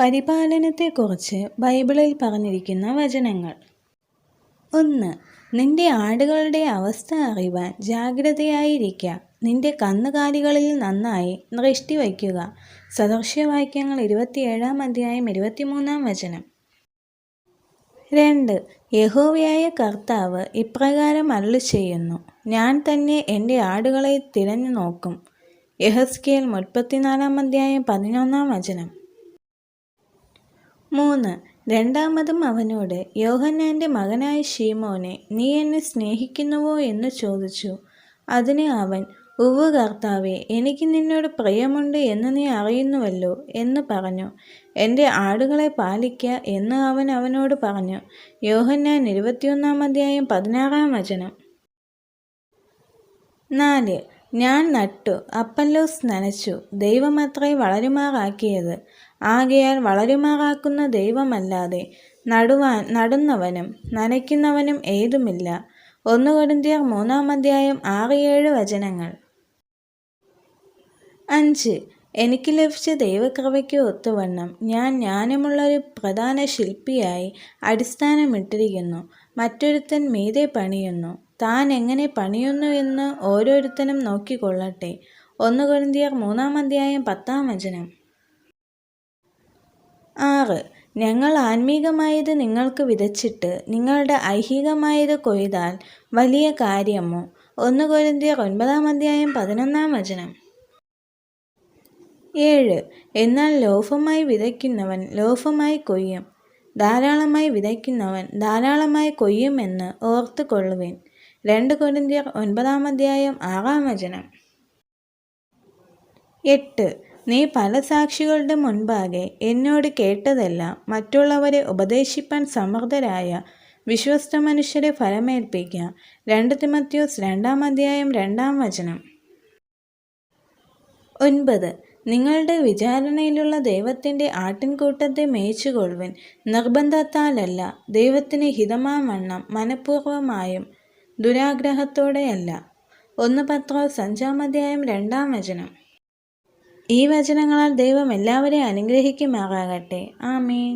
പരിപാലനത്തെക്കുറിച്ച് ബൈബിളിൽ പറഞ്ഞിരിക്കുന്ന വചനങ്ങൾ. 1. നിന്റെ ആടുകളുടെ അവസ്ഥ അറിവാൻ ജാഗ്രതയായിരിക്ക. നിന്റെ കന്നുകാലികളിൽ നന്നായി ദൃഷ്ടി വയ്ക്കുക. സദൃശവാക്യങ്ങൾ 27-23 2. യഹോവയായ കർത്താവ് ഇപ്രകാരം അരുളിച്ചെയ്യുന്നു, ഞാൻ തന്നെ എൻ്റെ ആടുകളെ തിരഞ്ഞു നോക്കും. യെഹെസ്കേൽ 34-11 3. രണ്ടാമതും അവനോട്, യോഹന്നാൻ്റെ മകനായ ശീമോനെ, നീ എന്നെ സ്നേഹിക്കുന്നുവോ എന്ന് ചോദിച്ചു. അതിന് അവൻ, ഉവ്വ് കർത്താവേ, എനിക്ക് നിന്നോട് പ്രിയമുണ്ട് എന്ന് നീ അറിയുന്നുവല്ലോ എന്ന് പറഞ്ഞു. എൻ്റെ ആടുകളെ പാലിക്ക എന്ന് അവൻ അവനോട് പറഞ്ഞു. യോഹന്നാൻ 21-16 4. ഞാൻ നട്ടു, അപ്പല്ലോസ് നനച്ചു, ദൈവമത്രേ വളരുമാറാക്കിയത്. ആകയാൽ വളരുമാറാക്കുന്ന ദൈവമല്ലാതെ നടുന്നവനും നനയ്ക്കുന്നവനും ഏതുമില്ല. 1 കൊരിന്ത്യർ 3-6-7 5. എനിക്ക് ലഭിച്ച ദൈവകൃപയ്ക്ക് ഒത്തുവണ്ണം ഞാൻ ജ്ഞാനമുള്ളൊരു പ്രധാന ശില്പിയായി അടിസ്ഥാനമിട്ടിരിക്കുന്നു. മറ്റൊരുത്തൻ മീതെ പണിയുന്നു. താൻ എങ്ങനെ പണിയുന്നു എന്ന് ഓരോരുത്തനും നോക്കിക്കൊള്ളട്ടെ. 1 കൊരിന്ത്യർ 3-10 6. ഞങ്ങൾ ആത്മീകമായത് നിങ്ങൾക്ക് വിതച്ചിട്ട് നിങ്ങളുടെ ഐഹികമായത് കൊയ്താൽ വലിയ കാര്യമോ? 1 കൊരിന്ത്യർ 9-11 7. എന്നാൽ ലോഭമായി വിതയ്ക്കുന്നവൻ ലോഭമായി കൊയ്യും, ധാരാളമായി വിതയ്ക്കുന്നവൻ ധാരാളമായി കൊയ്യുമെന്ന് ഓർത്തു കൊള്ളുവിൻ. 2 കൊരിന്ത്യർ 9-6 8. നീ പല സാക്ഷികളുടെ മുൻപാകെ എന്നോട് കേട്ടതെല്ലാം മറ്റുള്ളവരെ ഉപദേശിപ്പാൻ സമർത്ഥരായ വിശ്വസ്ത മനുഷ്യരെ ഫലമേൽപ്പിക്കുക. 2 തിമോഥെയോസ് 2-2 9. നിങ്ങളുടെ വിചാരണയിലുള്ള ദൈവത്തിൻ്റെ ആട്ടിൻകൂട്ടത്തെ മേയിച്ചുകൊള്ളുവിൻ, നിർബന്ധത്താലല്ല, ദൈവത്തിന് ഹിതമാവണ്ണം മനഃപൂർവ്വമായും ദുരാഗ്രഹത്തോടെയല്ല. 1 പത്രോസ് 5-2 ഈ വചനങ്ങളാൽ ദൈവം എല്ലാവരെയും അനുഗ്രഹിക്കുമാറാകട്ടെ. ആമേൻ.